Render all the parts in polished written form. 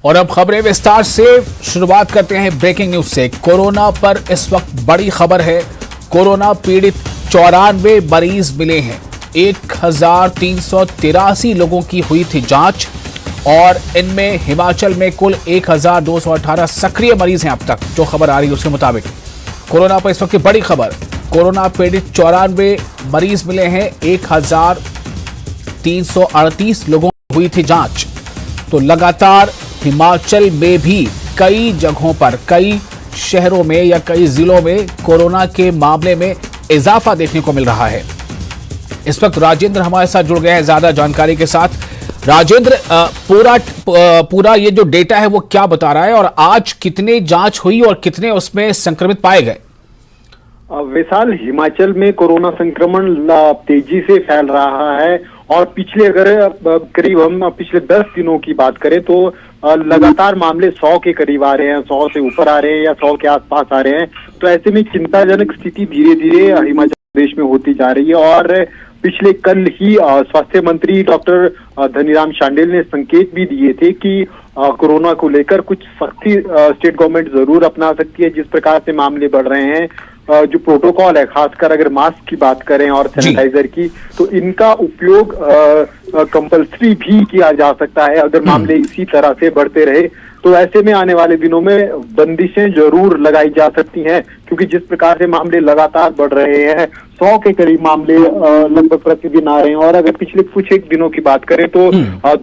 और अब खबरें विस्तार से शुरुआत करते हैं ब्रेकिंग न्यूज से। कोरोना पर इस वक्त बड़ी खबर है। कोरोना पीड़ित 94 मरीज मिले हैं। 1383 लोगों की हुई थी जांच और इनमें हिमाचल में कुल 1218 सक्रिय मरीज हैं अब तक, जो खबर आ रही है उसके मुताबिक। कोरोना पर इस वक्त की बड़ी खबर, कोरोना पीड़ित 94 मरीज मिले हैं। 1338 लोगों की हुई थी जांच। तो लगातार हिमाचल में भी कई जगहों पर, कई शहरों में या कई जिलों में कोरोना के मामले में इजाफा देखने को मिल रहा है। इस वक्त राजेंद्र हमारे साथ जुड़ गए हैं ज्यादा जानकारी के साथ। राजेंद्र, पूरा ये जो डेटा है वो क्या बता रहा है और आज कितने जांच हुई और कितने उसमें संक्रमित पाए गए? विशाल, हिमाचल में कोरोना संक्रमण तेजी से फैल रहा है और पिछले करीब हम पिछले 10 दिनों की बात करें तो लगातार मामले 100 के करीब आ रहे हैं, 100 से ऊपर आ रहे हैं या 100 के आसपास आ रहे हैं। तो ऐसे में चिंताजनक स्थिति धीरे धीरे हिमाचल प्रदेश में होती जा रही है और पिछले कल ही स्वास्थ्य मंत्री डॉक्टर धनीराम शांडिल ने संकेत भी दिए थे कि कोरोना को लेकर कुछ सख्ती स्टेट गवर्नमेंट जरूर अपना सकती है। जिस प्रकार से मामले बढ़ रहे हैं, जो प्रोटोकॉल है, खासकर अगर मास्क की बात करें और सैनिटाइजर की, तो इनका उपयोग कंपल्सरी भी किया जा सकता है अगर मामले इसी तरह से बढ़ते रहे। तो ऐसे में आने वाले दिनों में बंदिशें जरूर लगाई जा सकती हैं, क्योंकि जिस प्रकार से मामले लगातार बढ़ रहे हैं, 100 के करीब मामले लगभग प्रतिदिन आ रहे हैं। और अगर पिछले कुछ एक दिनों की बात करें तो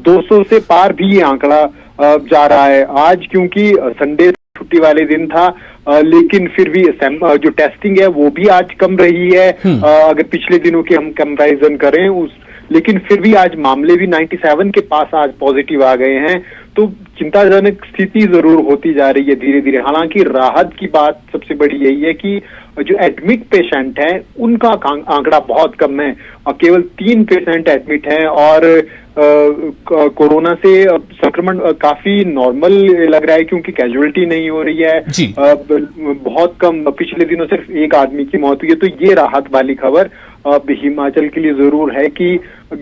200 से पार भी ये आंकड़ा जा रहा है। आज क्योंकि संडे छुट्टी वाले दिन था, लेकिन फिर भी जो टेस्टिंग है वो भी आज कम रही है अगर पिछले दिनों की हम कंपैरिजन करें लेकिन फिर भी आज मामले भी 97 के पास आज पॉजिटिव आ गए हैं। तो चिंताजनक स्थिति जरूर होती जा रही है धीरे धीरे। हालांकि राहत की बात सबसे बड़ी यही है कि जो एडमिट पेशेंट हैं उनका आंकड़ा बहुत कम है, केवल 3 पेशेंट एडमिट हैं और कोरोना से संक्रमण काफी नॉर्मल लग रहा है क्योंकि कैजुअलिटी नहीं हो रही है। बहुत कम, पिछले दिनों सिर्फ एक आदमी की मौत हुई है। तो ये राहत वाली खबर हिमाचल के लिए जरूर है कि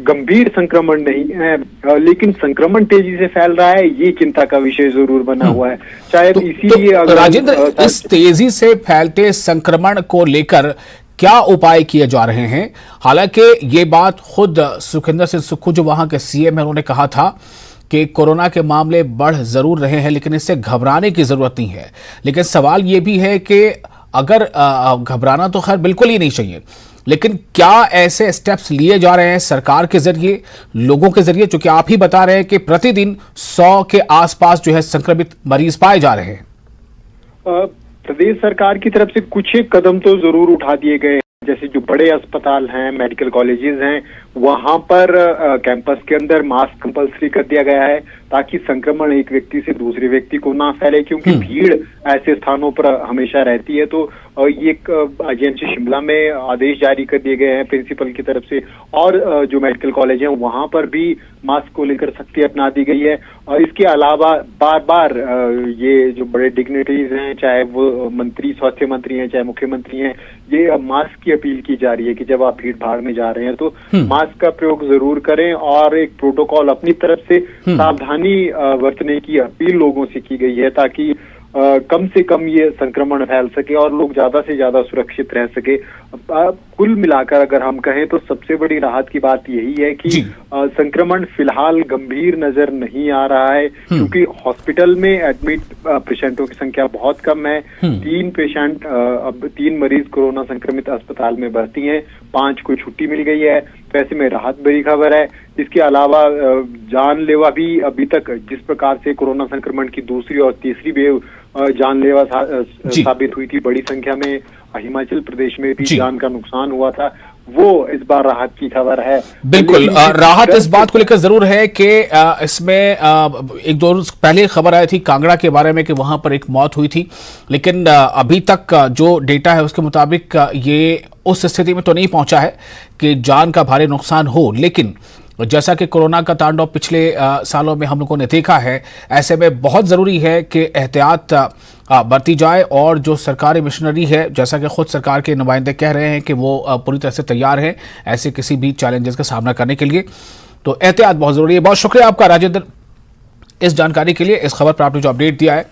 गंभीर संक्रमण नहीं है, लेकिन संक्रमण तेजी से फैल रहा है, ये चिंता का विषय जरूर बना हुआ है। शायद इसीलिए राजेंद्र, इस तेजी से फैलते संक्रमण को लेकर क्या उपाय किए जा रहे हैं? हालांकि ये बात खुद सुखविंदर सिंह सुक्खू, जो वहां के सीएम है, उन्होंने कहा था कि कोरोना के मामले बढ़ जरूर रहे हैं लेकिन इससे घबराने की जरूरत नहीं है। लेकिन सवाल ये भी है कि अगर घबराना तो खैर बिल्कुल ही नहीं चाहिए, लेकिन क्या ऐसे स्टेप्स लिए जा रहे हैं सरकार के जरिए, लोगों के जरिए, क्योंकि आप ही बता रहे हैं कि प्रतिदिन 100 के आसपास जो है संक्रमित मरीज पाए जा रहे हैं? प्रदेश सरकार की तरफ से कुछ एक कदम तो जरूर उठा दिए गए, जैसे जो बड़े अस्पताल हैं, मेडिकल कॉलेजेस हैं, वहां पर कैंपस के अंदर मास्क कंपल्सरी कर दिया गया है ताकि संक्रमण एक व्यक्ति से दूसरे व्यक्ति को ना फैले, क्योंकि भीड़ ऐसे स्थानों पर हमेशा रहती है। तो ये आईजीएमसी शिमला में आदेश जारी कर दिए गए हैं प्रिंसिपल की तरफ से और जो मेडिकल कॉलेज हैं वहां पर भी मास्क को लेकर सख्ती अपना दी गई है। और इसके अलावा बार बार ये जो बड़े डिग्निटरीज हैं, चाहे वो मंत्री, स्वास्थ्य मंत्री हैं, चाहे मुख्यमंत्री हैं, ये मास्क की अपील की जा रही है कि जब आप भीड़ भाड़ में जा रहे हैं तो मास्क का प्रयोग जरूर करें और एक प्रोटोकॉल अपनी तरफ से सावधानी बरतने की अपील लोगों से की गई है ताकि कम से कम ये संक्रमण फैल सके और लोग ज्यादा से ज्यादा सुरक्षित रह सके। कुल मिलाकर अगर हम कहें तो सबसे बड़ी राहत की बात यही है कि संक्रमण फिलहाल गंभीर नजर नहीं आ रहा है, क्योंकि हॉस्पिटल में एडमिट पेशेंटों की संख्या बहुत कम है। 3 मरीज कोरोना संक्रमित अस्पताल में भर्ती हैं, 5 को छुट्टी मिल गई है। वैसे में राहत बड़ी खबर है। इसके अलावा जानलेवा भी अभी तक जिस प्रकार से कोरोना संक्रमण की दूसरी और तीसरी वेव जानलेवा साबित हुई थी, बड़ी संख्या में हिमाचल प्रदेश में भी जान का नुकसान हुआ था, वो इस बार राहत की खबर है। बिल्कुल, राहत इस बात को लेकर जरूर है कि इसमें एक दो रोज पहले खबर आई थी कांगड़ा के बारे में कि वहां पर एक मौत हुई थी, लेकिन अभी तक जो डेटा है उसके मुताबिक ये उस स्थिति में तो नहीं पहुंचा है कि जान का भारी नुकसान हो। लेकिन जैसा कि कोरोना का तांडव पिछले सालों में हम लोगों ने देखा है, ऐसे में बहुत ज़रूरी है कि एहतियात बरती जाए और जो सरकारी मिशनरी है, जैसा कि खुद सरकार के नुमाइंदे कह रहे हैं कि वो पूरी तरह से तैयार हैं ऐसे किसी भी चैलेंजेस का सामना करने के लिए, तो एहतियात बहुत ज़रूरी है। बहुत शुक्रिया आपका राजेंद्र इस जानकारी के लिए इस खबर पर आपने जो अपडेट दिया है,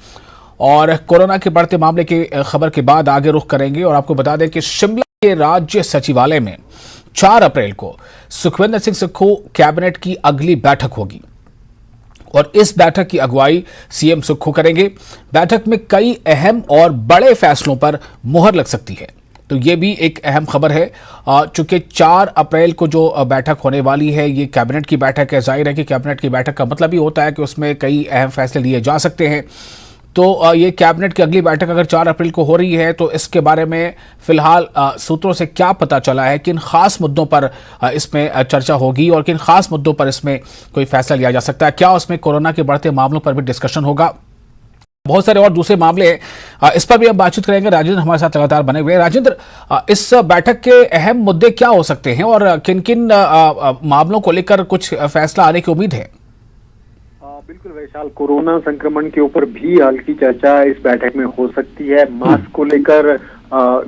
और कोरोना के बढ़ते मामले की खबर के बाद आगे रुख करेंगे और आपको बता दें कि शिमला के राज्य सचिवालय में 4 अप्रैल को सुखविंदर सिंह सुक्खू कैबिनेट की अगली बैठक होगी और इस बैठक की अगुवाई सीएम सुक्खू करेंगे। बैठक में कई अहम और बड़े फैसलों पर मुहर लग सकती है, तो ये भी एक अहम खबर है। चूंकि 4 अप्रैल को जो बैठक होने वाली है ये कैबिनेट की बैठक है। जाहिर है कि कैबिनेट की बैठक का मतलब ही होता है कि उसमें कई अहम फैसले लिए जा सकते हैं। तो ये कैबिनेट की अगली बैठक अगर 4 अप्रैल को हो रही है तो इसके बारे में फिलहाल सूत्रों से क्या पता चला है, किन खास मुद्दों पर इसमें चर्चा होगी और किन खास मुद्दों पर इसमें कोई फैसला लिया जा सकता है। क्या उसमें कोरोना के बढ़ते मामलों पर भी डिस्कशन होगा, बहुत सारे और दूसरे मामले हैं, इस पर भी हम बातचीत करेंगे। राजेंद्र हमारे साथ लगातार बने हुए हैं। राजेंद्र, इस बैठक के अहम मुद्दे क्या हो सकते हैं और किन किन मामलों को लेकर कुछ फैसला आने की उम्मीद है? बिल्कुल वैशाल, कोरोना संक्रमण के ऊपर भी हल्की चर्चा इस बैठक में हो सकती है। मास्क को लेकर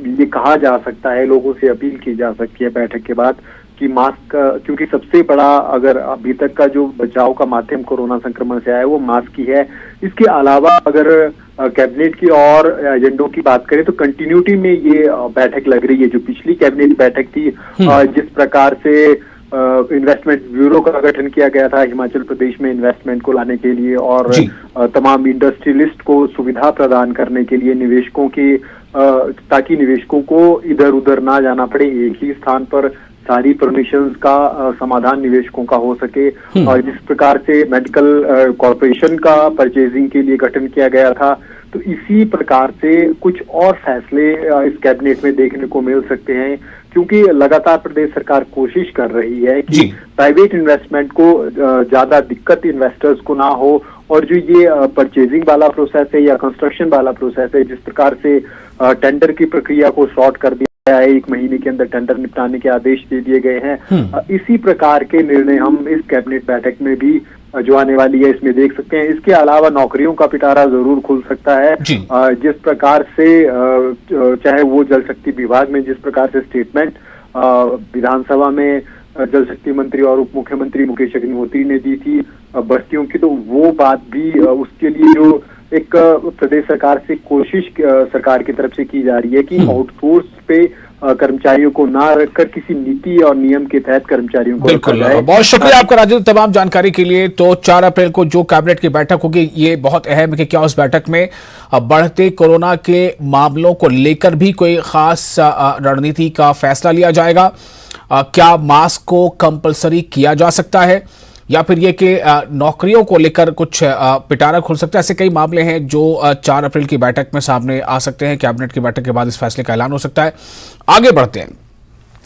ये कहा जा सकता है, लोगों से अपील की जा सकती है बैठक के बाद कि मास्क, क्योंकि सबसे बड़ा अगर अभी तक का जो बचाव का माध्यम कोरोना संक्रमण से आया है वो मास्क ही है। इसके अलावा अगर कैबिनेट की और एजेंडों की बात करें तो कंटिन्यूटी में ये बैठक लग रही है। जो पिछली कैबिनेट बैठक थी, जिस प्रकार से इन्वेस्टमेंट ब्यूरो का गठन किया गया था हिमाचल प्रदेश में इन्वेस्टमेंट को लाने के लिए और तमाम इंडस्ट्रियलिस्ट को सुविधा प्रदान करने के लिए, निवेशकों की ताकि निवेशकों को इधर उधर ना जाना पड़े, एक ही स्थान पर सारी परमिशंस का समाधान निवेशकों का हो सके। और जिस प्रकार से मेडिकल कॉर्पोरेशन का परचेजिंग के लिए गठन किया गया था, तो इसी प्रकार से कुछ और फैसले इस कैबिनेट में देखने को मिल सकते हैं, क्योंकि लगातार प्रदेश सरकार कोशिश कर रही है कि प्राइवेट इन्वेस्टमेंट को ज्यादा दिक्कत इन्वेस्टर्स को ना हो। और जो ये परचेजिंग वाला प्रोसेस है या कंस्ट्रक्शन वाला प्रोसेस है, जिस प्रकार से टेंडर की प्रक्रिया को शॉर्ट कर दिया है, 1 महीने के अंदर टेंडर निपटाने के आदेश दे दिए गए हैं, इसी प्रकार के निर्णय हम इस कैबिनेट बैठक में भी जो आने वाली है इसमें देख सकते हैं। इसके अलावा नौकरियों का पिटारा जरूर खुल सकता है। जिस प्रकार से चाहे वो जल शक्ति विभाग में जिस प्रकार से स्टेटमेंट विधानसभा में जल शक्ति मंत्री और उप मुख्यमंत्री मुकेश अग्निहोत्री ने दी थी भर्तियों की, तो वो बात भी उसके लिए जो एक प्रदेश सरकार से कोशिश सरकार की तरफ से की जा रही है कि आउटसोर्स पे कर्मचारियों को ना रखकर किसी नीति और नियम के तहत कर्मचारियों को बिल्कुल। बहुत शुक्रिया आपका राजेंद्र तमाम जानकारी के लिए। तो 4 अप्रैल को जो कैबिनेट की बैठक होगी ये बहुत अहम है कि क्या उस बैठक में बढ़ते कोरोना के मामलों को लेकर भी कोई खास रणनीति का फैसला लिया जाएगा, क्या मास्क को कंपलसरी किया जा सकता है या फिर ये कि नौकरियों को लेकर कुछ पिटारा खुल सकता है। ऐसे कई मामले हैं जो 4 अप्रैल की बैठक में सामने आ सकते हैं। कैबिनेट की बैठक के बाद इस फैसले का ऐलान हो सकता है। आगे बढ़ते हैं,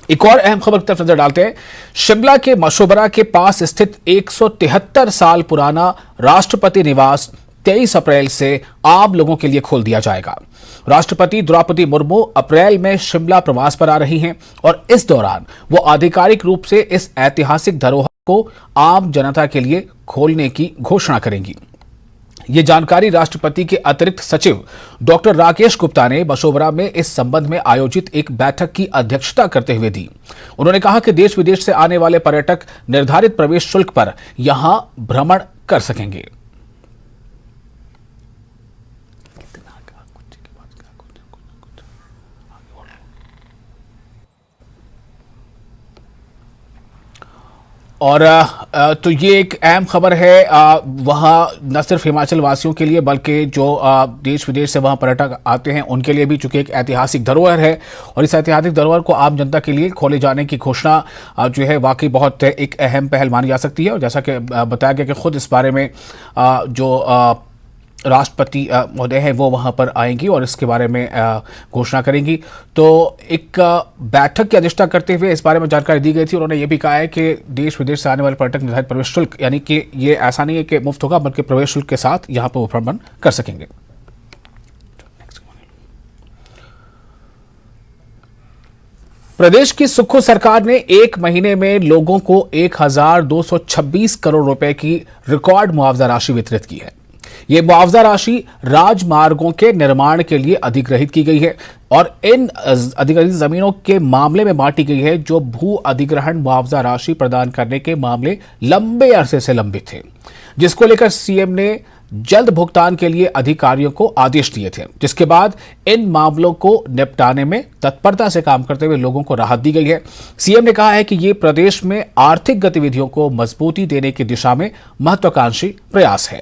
एक और अहम खबर की तरफ नजर डालते हैं। शिमला के मशोबरा के पास स्थित 173 साल पुराना राष्ट्रपति निवास 23 अप्रैल से आम लोगों के लिए खोल दिया जाएगा। राष्ट्रपति द्रौपदी मुर्मू अप्रैल में शिमला प्रवास पर आ रही हैं और इस दौरान वो आधिकारिक रूप से इस ऐतिहासिक धरोहर को आम जनता के लिए खोलने की घोषणा करेंगी। ये जानकारी राष्ट्रपति के अतिरिक्त सचिव डॉक्टर राकेश गुप्ता ने मशोबरा में इस संबंध में आयोजित एक बैठक की अध्यक्षता करते हुए दी। उन्होंने कहा कि देश विदेश से आने वाले पर्यटक निर्धारित प्रवेश शुल्क पर यहां भ्रमण कर सकेंगे। और तो ये एक अहम खबर है वहाँ न सिर्फ हिमाचल वासियों के लिए बल्कि जो देश विदेश से वहाँ पर्यटक आते हैं उनके लिए भी, चूंकि एक ऐतिहासिक धरोहर है और इस ऐतिहासिक धरोहर को आम जनता के लिए खोले जाने की घोषणा जो है वाकई बहुत एक अहम पहल मानी जा सकती है। और जैसा कि बताया गया कि खुद इस बारे में जो राष्ट्रपति महोदय है वो वहां पर आएंगी और इसके बारे में घोषणा करेंगी। तो एक बैठक की अध्यक्षता करते हुए इस बारे में जानकारी दी गई थी। उन्होंने ये भी कहा है कि देश विदेश से आने वाले पर्यटक निर्धारित प्रवेश शुल्क, यानी कि ये ऐसा नहीं है कि मुफ्त होगा बल्कि प्रवेश शुल्क के साथ यहाँ पर वो भ्रमण कर सकेंगे। प्रदेश की सुक्खू सरकार ने 1 महीने में लोगों को 1226 करोड़ रुपए की रिकॉर्ड मुआवजा राशि वितरित की है। ये मुआवजा राशि राजमार्गों के निर्माण के लिए अधिग्रहित की गई है और इन अधिग्रहित जमीनों के मामले में बांटी गई है जो भू अधिग्रहण मुआवजा राशि प्रदान करने के मामले लंबे अरसे से लंबित थे। जिसको लेकर सीएम ने जल्द भुगतान के लिए अधिकारियों को आदेश दिए थे, जिसके बाद इन मामलों को निपटाने में तत्परता से काम करते हुए लोगों को राहत दी गई है। सीएम ने कहा है कि ये प्रदेश में आर्थिक गतिविधियों को मजबूती देने की दिशा में महत्वाकांक्षी प्रयास है।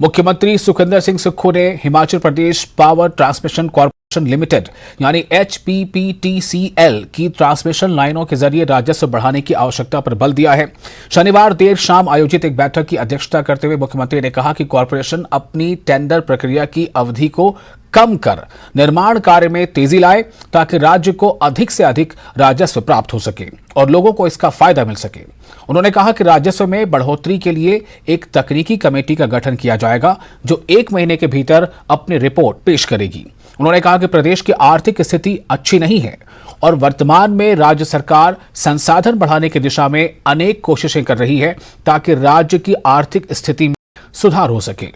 मुख्यमंत्री सुखविंदर सिंह सुक्खू ने Himachal Pradesh power transmission corporation limited यानी HPPTCL की ट्रांसमिशन लाइनों के जरिए राजस्व बढ़ाने की आवश्यकता पर बल दिया है। शनिवार देर शाम आयोजित एक बैठक की अध्यक्षता करते हुए मुख्यमंत्री ने कहा कि कॉर्पोरेशन अपनी टेंडर प्रक्रिया की अवधि को कम कर निर्माण कार्य में तेजी लाए ताकि राज्य को अधिक से अधिक राजस्व प्राप्त हो सके और लोगों को इसका फायदा मिल सके। उन्होंने कहा कि राजस्व में बढ़ोतरी के लिए एक तकनीकी कमेटी का गठन किया जाएगा जो 1 महीने के भीतर अपनी रिपोर्ट पेश करेगी। उन्होंने कहा कि प्रदेश की आर्थिक स्थिति अच्छी नहीं है और वर्तमान में राज्य सरकार संसाधन बढ़ाने की दिशा में अनेक कोशिशें कर रही है ताकि राज्य की आर्थिक स्थिति में सुधार हो सके।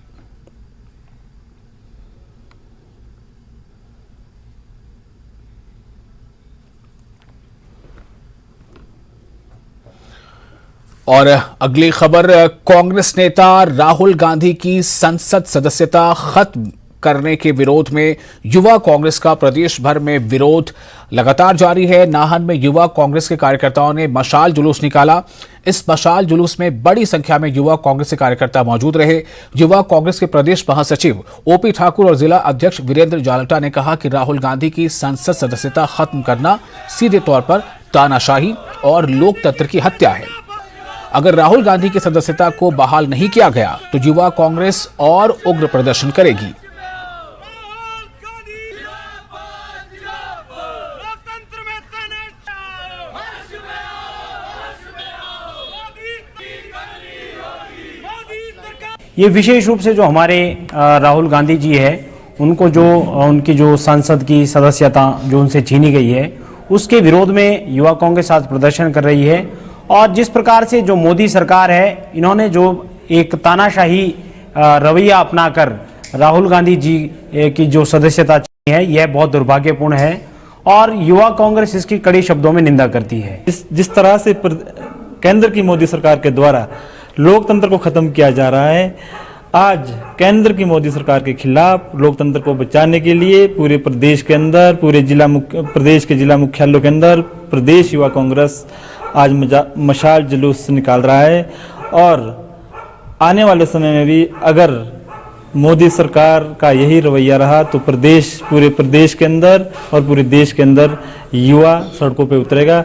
और अगली खबर, कांग्रेस नेता राहुल गांधी की संसद सदस्यता खत्म करने के विरोध में युवा कांग्रेस का प्रदेश भर में विरोध लगातार जारी है। नाहन में युवा कांग्रेस के कार्यकर्ताओं ने मशाल जुलूस निकाला। इस मशाल जुलूस में बड़ी संख्या में युवा कांग्रेस के कार्यकर्ता मौजूद रहे। युवा कांग्रेस के प्रदेश महासचिव ओपी ठाकुर और जिला अध्यक्ष वीरेंद्र जालटा ने कहा कि राहुल गांधी की संसद सदस्यता खत्म करना सीधे तौर पर तानाशाही और लोकतंत्र की हत्या है। अगर राहुल गांधी की सदस्यता को बहाल नहीं किया गया तो युवा कांग्रेस और उग्र प्रदर्शन करेगी। ये विशेष रूप से जो हमारे राहुल गांधी जी है उनको जो उनकी जो संसद की सदस्यता जो उनसे छीनी गई है उसके विरोध में युवा कांग्रेस आज प्रदर्शन कर रही है। और जिस प्रकार से जो मोदी सरकार है इन्होंने जो एक तानाशाही रवैया अपनाकर राहुल गांधी जी की जो सदस्यता छीनी है यह बहुत दुर्भाग्यपूर्ण है और युवा कांग्रेस इसकी कड़ी शब्दों में निंदा करती है। जिस तरह से केंद्र की मोदी सरकार के द्वारा लोकतंत्र को खत्म किया जा रहा है, आज केंद्र की मोदी सरकार के खिलाफ लोकतंत्र को बचाने के लिए पूरे प्रदेश के अंदर, पूरे प्रदेश के जिला मुख्यालयों के अंदर प्रदेश युवा कांग्रेस आज मशाल जुलूस निकाल रहा है। और आने वाले समय में भी अगर मोदी सरकार का यही रवैया रहा तो पूरे प्रदेश के अंदर और पूरे देश के अंदर युवा सड़कों पे उतरेगा।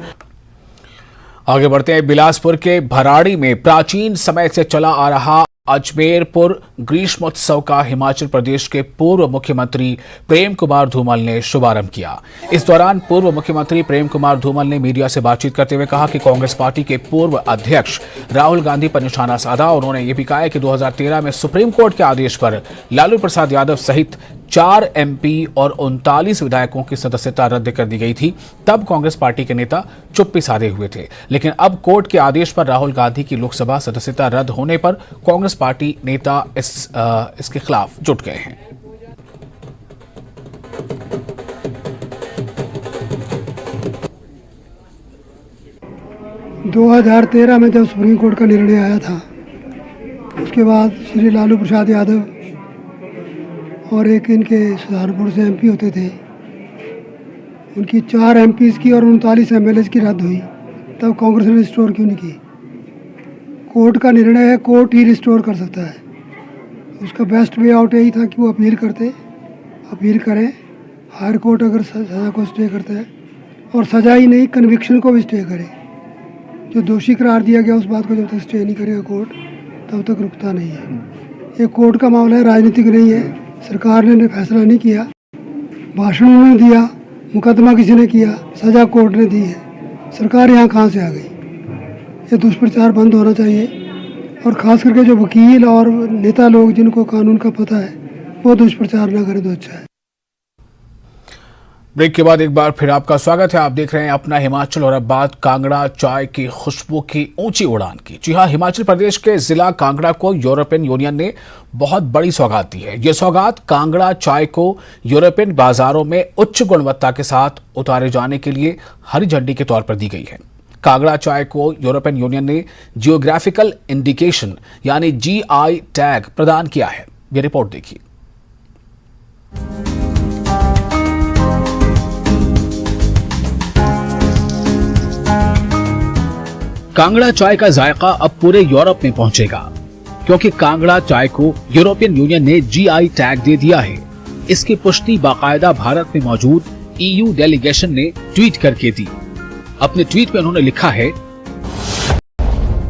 आगे बढ़ते हैं। बिलासपुर के भराड़ी में प्राचीन समय से चला आ रहा अजमेरपुर ग्रीष्मोत्सव का हिमाचल प्रदेश के पूर्व मुख्यमंत्री प्रेम कुमार धूमल ने शुभारंभ किया। इस दौरान पूर्व मुख्यमंत्री प्रेम कुमार धूमल ने मीडिया से बातचीत करते हुए कहा कि कांग्रेस पार्टी के पूर्व अध्यक्ष राहुल गांधी पर निशाना साधा। उन्होंने ये भी कहा कि 2013 में सुप्रीम कोर्ट के आदेश पर लालू प्रसाद यादव सहित 4 MP और 39 विधायकों की सदस्यता रद्द कर दी गई थी। तब कांग्रेस पार्टी के नेता चुप्पी साधे हुए थे, लेकिन अब कोर्ट के आदेश पर राहुल गांधी की लोकसभा सदस्यता रद्द होने पर कांग्रेस पार्टी नेता इसके खिलाफ जुट गए हैं। – 2013 में जब सुप्रीम कोर्ट का निर्णय आया था उसके बाद श्री लालू प्रसाद यादव और एक इनके सहारनपुर से MP होते थे, उनकी 4 MPs की और 39 MLAs की रद्द हुई। तब कांग्रेस ने रिस्टोर क्यों नहीं की? कोर्ट का निर्णय है, कोर्ट ही रिस्टोर कर सकता है। उसका बेस्ट वे आउट यही था कि वो अपील करें। हायर कोर्ट अगर सज़ा को स्टे करता है और सज़ा ही नहीं कन्विक्शन को भी स्टे करे। जो दोषी करार दिया गया उस बात को जब तक स्टे नहीं करेगा कोर्ट तब तक रुकता नहीं है। ये कोर्ट का मामला है, राजनीतिक नहीं है। सरकार ने फैसला नहीं किया, भाषण उन्होंने दिया, मुकदमा किसी ने किया, सज़ा कोर्ट ने दी है। सरकार यहाँ कहाँ से आ गई? ये दुष्प्रचार बंद होना चाहिए और ख़ास करके जो वकील और नेता लोग जिनको कानून का पता है वो दुष्प्रचार ना करें तो अच्छा है। ब्रेक के बाद एक बार फिर आपका स्वागत है। आप देख रहे हैं अपना हिमाचल और अब बात कांगड़ा चाय की खुशबू की ऊंची उड़ान की। जी हां, हिमाचल प्रदेश के जिला कांगड़ा को यूरोपियन यूनियन ने बहुत बड़ी सौगात दी है। ये सौगात कांगड़ा चाय को यूरोपियन बाजारों में उच्च गुणवत्ता के साथ उतारे जाने के लिए हरी झंडी के तौर पर दी गई है। कांगड़ा चाय को यूरोपियन यूनियन ने जियोग्राफिकल इंडिकेशन यानी GI टैग प्रदान किया है। ये रिपोर्ट देखिए। कांगड़ा चाय का जायका अब पूरे यूरोप में पहुंचेगा, क्योंकि कांगड़ा चाय को यूरोपियन यूनियन ने GI टैग दे दिया है। इसकी पुष्टि बाकायदा भारत में मौजूद EU डेलीगेशन ने ट्वीट करके दी। अपने ट्वीट में उन्होंने लिखा है,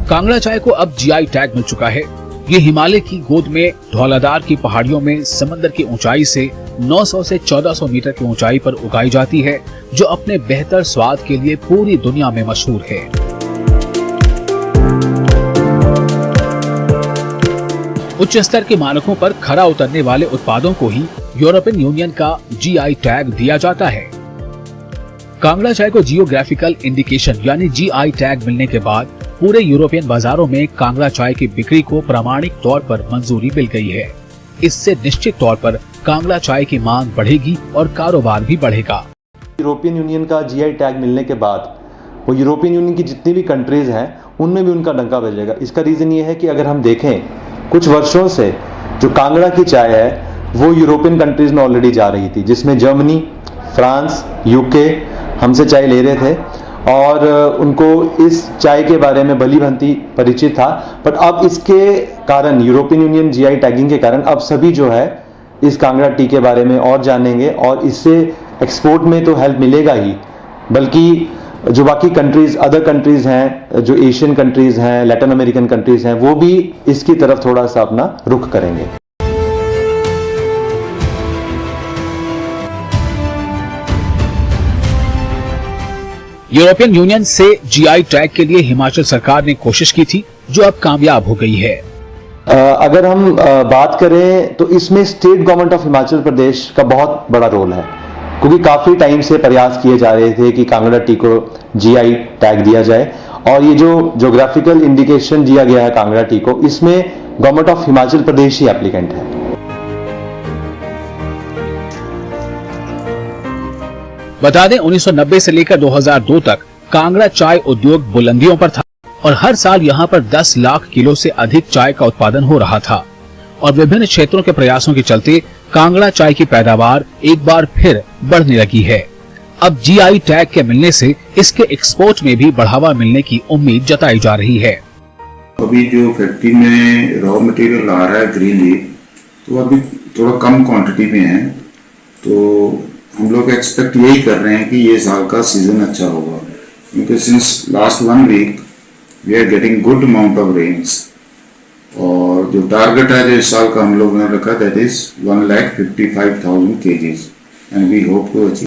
कांगड़ा चाय को अब GI टैग मिल चुका है। ये हिमालय की गोद में धौलाधार की पहाड़ियों में समंदर की ऊंचाई से 900 से 1400 मीटर की ऊंचाई पर उगाई जाती है, जो अपने बेहतर स्वाद के लिए पूरी दुनिया में मशहूर है। उच्च स्तर के मानकों पर खरा उतरने वाले उत्पादों को ही यूरोपियन यूनियन का GI टैग दिया जाता है। कांगड़ा चाय को जियोग्राफिकल इंडिकेशन यानी GI टैग मिलने के बाद पूरे यूरोपियन बाजारों में कांगड़ा चाय की बिक्री को प्रामाणिक तौर पर मंजूरी मिल गई है। इससे निश्चित तौर पर कांगड़ा चाय की मांग बढ़ेगी और कारोबार भी बढ़ेगा। यूरोपियन यूनियन का GI टैग मिलने के बाद वो यूरोपियन यूनियन की जितनी भी कंट्रीज हैं उनमें भी उनका डंका बजेगा। इसका रीजन ये है कि अगर हम देखें कुछ वर्षों से जो कांगड़ा की चाय है वो यूरोपियन कंट्रीज में ऑलरेडी जा रही थी, जिसमें जर्मनी, फ्रांस, UK हमसे चाय ले रहे थे और उनको इस चाय के बारे में भली भांति परिचित था। बट अब इसके कारण यूरोपियन यूनियन GI टैगिंग के कारण अब सभी जो है इस कांगड़ा टी के बारे में और जानेंगे और इससे एक्सपोर्ट में तो हेल्प मिलेगा ही, बल्कि जो बाकी कंट्रीज, अदर कंट्रीज हैं, जो एशियन कंट्रीज हैं, लैटिन अमेरिकन कंट्रीज हैं, वो भी इसकी तरफ थोड़ा सा अपना रुख करेंगे। यूरोपियन यूनियन से GI टैग के लिए हिमाचल सरकार ने कोशिश की थी, जो अब कामयाब हो गई है। अगर हम बात करें तो इसमें state government of Himachal Pradesh का बहुत बड़ा रोल है, क्योंकि काफी टाइम से प्रयास किए जा रहे थे कि कांगड़ा टी को GI टैग दिया जाए और ये जो ज्योग्राफिकल इंडिकेशन दिया गया है कांगड़ा टी को, इसमें government of Himachal Pradesh he applicant है। बता दें 1990 से लेकर 2002 तक कांगड़ा चाय उद्योग बुलंदियों पर था और हर साल यहां पर 10 लाख किलो से अधिक चाय का उत्पादन हो रहा था और विभिन्न क्षेत्रों के प्रयासों के चलते कांगड़ा चाय की पैदावार एक बार फिर बढ़ने लगी है। अब GI टैग के मिलने से इसके एक्सपोर्ट में भी बढ़ावा मिलने की उम्मीद जताई जा रही है। अभी जो फैक्ट्री में रॉ मटेरियल आ रहा है ग्रीन लीफ, तो अभी थोड़ा कम क्वांटिटी में है, तो हम लोग एक्सपेक्ट यही कर रहे हैं कि ये साल का सीजन अच्छा होगा, क्योंकि since last 1 week we are getting good amount of rains और जो टारगेट है जो इस साल का हम लोग ने रखा that is 1,55,000 kgs and we hope to achieve.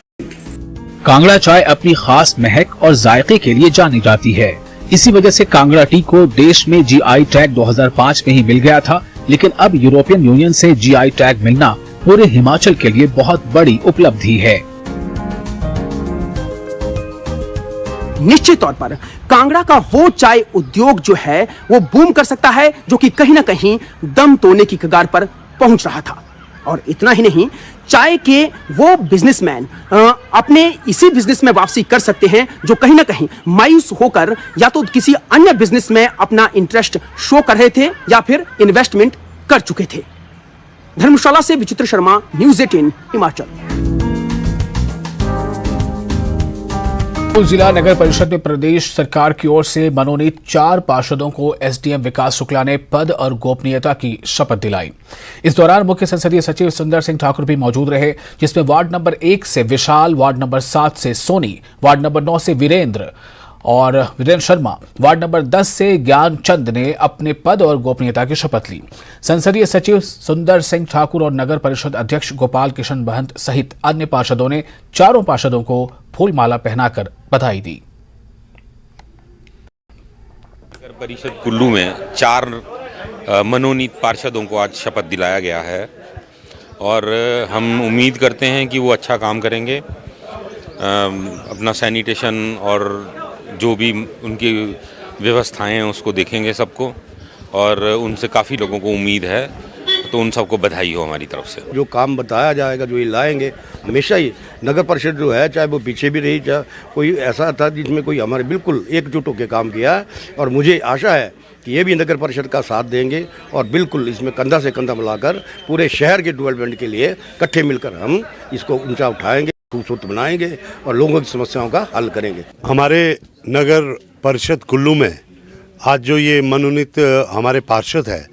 Kangra चाय अपनी खास महक और जायके के लिए जानी जाती है। इसी वजह से कांगड़ा टी को देश में GI टैग 2005 में ही मिल गया था, लेकिन अब यूरोपियन यूनियन से GI टैग मिलना पूरे हिमाचल के लिए बहुत बड़ी उपलब्धि है। निश्चित तौर पर कांगड़ा का वो चाय उद्योग जो है वो बूम कर सकता है, जो कि कहीं ना कहीं दम तोड़ने की कगार पर पहुंच रहा था। और इतना ही नहीं, चाय के वो बिजनेसमैन अपने इसी बिजनेस में वापसी कर सकते हैं जो कहीं ना कहीं मायूस होकर या तो किसी अन्य बिजनेस में अपना इंटरेस्ट शो कर रहे थे या फिर इन्वेस्टमेंट कर चुके थे। धर्मशाला से विचित्र शर्मा, न्यूज़ 18 हिमाचल। जिला नगर परिषद में प्रदेश सरकार की ओर से मनोनीत 4 पार्षदों को SDM विकास शुक्ला ने पद और गोपनीयता की शपथ दिलाई। इस दौरान मुख्य संसदीय सचिव सुंदर सिंह ठाकुर भी मौजूद रहे, जिसमें वार्ड नंबर 1 से विशाल, वार्ड नंबर 7 से सोनी, वार्ड नंबर 9 से वीरेंद्र शर्मा, वार्ड नंबर 10 से ज्ञानचंद ने अपने पद और गोपनीयता की शपथ ली। संसदीय सचिव सुंदर सिंह ठाकुर और नगर परिषद अध्यक्ष गोपाल किशन महंत सहित अन्य पार्षदों ने चारों पार्षदों को फूलमाला पहनाकर बधाई दी। नगर परिषद कुल्लू में 4 मनोनीत पार्षदों को आज शपथ दिलाया गया है और हम उम्मीद करते हैं कि वो अच्छा काम करेंगे अपना सैनिटेशन और जो भी उनकी व्यवस्थाएं हैं उसको देखेंगे सबको, और उनसे काफ़ी लोगों को उम्मीद है, तो उन सबको बधाई हो हमारी तरफ से। जो काम बताया जाएगा, जो ये लाएंगे, हमेशा ही नगर परिषद जो है, चाहे वो पीछे भी रही, चाहे कोई ऐसा था जिसमें कोई हमारे बिल्कुल एकजुट होकर काम किया है, और मुझे आशा है कि ये भी नगर परिषद का साथ देंगे और बिल्कुल इसमें कंधा से कंधा मिलाकर पूरे शहर के डेवलपमेंट के लिए इकट्ठे मिलकर हम इसको ऊंचा उठाएंगे, खूबसूरत बनाएंगे और लोगों की समस्याओं का हल करेंगे। हमारे नगर परिषद कुल्लू में आज जो ये मनोनीत हमारे पार्षद है,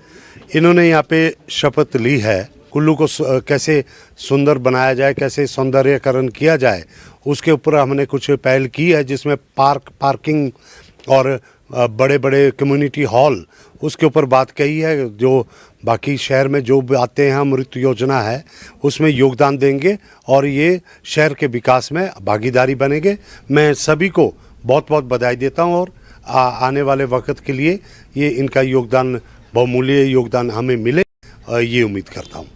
इन्होंने यहाँ पे शपथ ली है कुल्लू को कैसे सुंदर बनाया जाए, कैसे सौंदर्यकरण किया जाए, उसके ऊपर हमने कुछ पहल की है, जिसमें पार्किंग और बड़े बड़े कम्युनिटी हॉल, उसके ऊपर बात कही है। जो बाकी शहर में जो बातें हैं, अमृत योजना है, उसमें योगदान देंगे और ये शहर के विकास में भागीदारी बनेंगे। मैं सभी को बहुत बहुत बधाई देता हूँ और आने वाले वक्त के लिए ये इनका योगदान, बहुमूल्य योगदान हमें मिले, ये उम्मीद करता हूँ।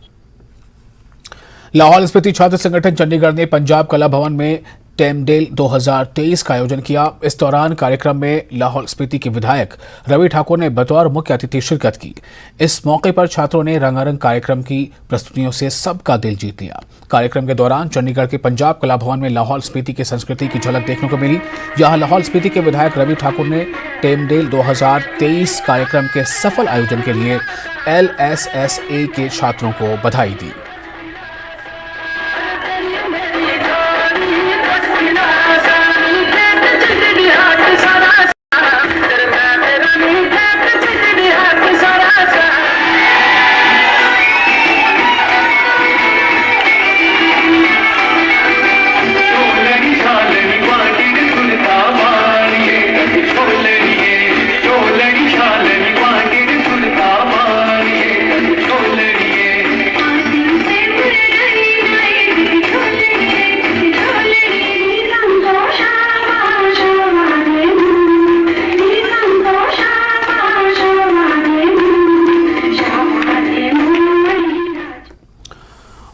लाहौल स्पीति छात्र संगठन चंडीगढ़ ने पंजाब कला भवन में टेमडेल 2023 का आयोजन किया। इस दौरान कार्यक्रम में लाहौल स्पीति के विधायक रवि ठाकुर ने बतौर मुख्य अतिथि शिरकत की। इस मौके पर छात्रों ने रंगारंग कार्यक्रम की प्रस्तुतियों से सबका दिल जीत लिया। कार्यक्रम के दौरान चंडीगढ़ के पंजाब कला भवन में लाहौल स्पीति की संस्कृति की झलक देखने को मिली। यहां लाहौल स्पीति के विधायक रवि ठाकुर ने टेमडेल 2023 कार्यक्रम के सफल आयोजन के लिए LSSA के छात्रों को बधाई दी।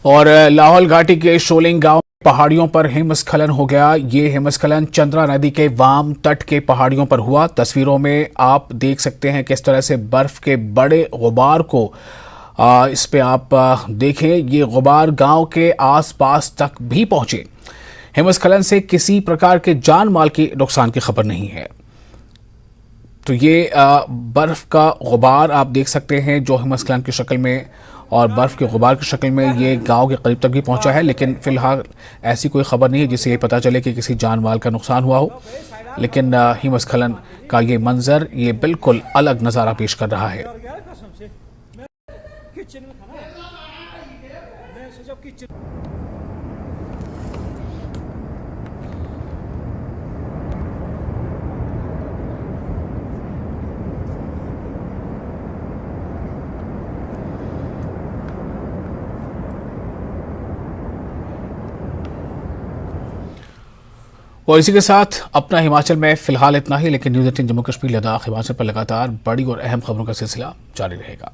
और लाहौल घाटी के शोलिंग गांव पहाड़ियों पर हिमस्खलन हो गया। ये हिमस्खलन चंद्रा नदी के वाम तट के पहाड़ियों पर हुआ। तस्वीरों में आप देख सकते हैं किस तरह से बर्फ के बड़े गुबार को इस पे आप देखें। ये गुबार गांव के आसपास तक भी पहुंचे। हिमस्खलन से किसी प्रकार के जान माल के नुकसान की खबर नहीं है। तो ये बर्फ का गुबार आप देख सकते हैं जो हिमस्खलन की शक्ल में और बर्फ के गुबार की शक्ल में ये गांव के करीब तक भी पहुंचा है, लेकिन फिलहाल ऐसी कोई खबर नहीं है जिससे ये पता चले कि किसी जान माल का नुकसान हुआ हो। लेकिन हिमस्खलन का ये मंजर ये बिल्कुल अलग नज़ारा पेश कर रहा है। और इसी के साथ अपना हिमाचल में फिलहाल इतना ही, लेकिन न्यूज़ 18 जम्मू कश्मीर, लद्दाख, हिमाचल पर लगातार बड़ी और अहम खबरों का सिलसिला जारी रहेगा।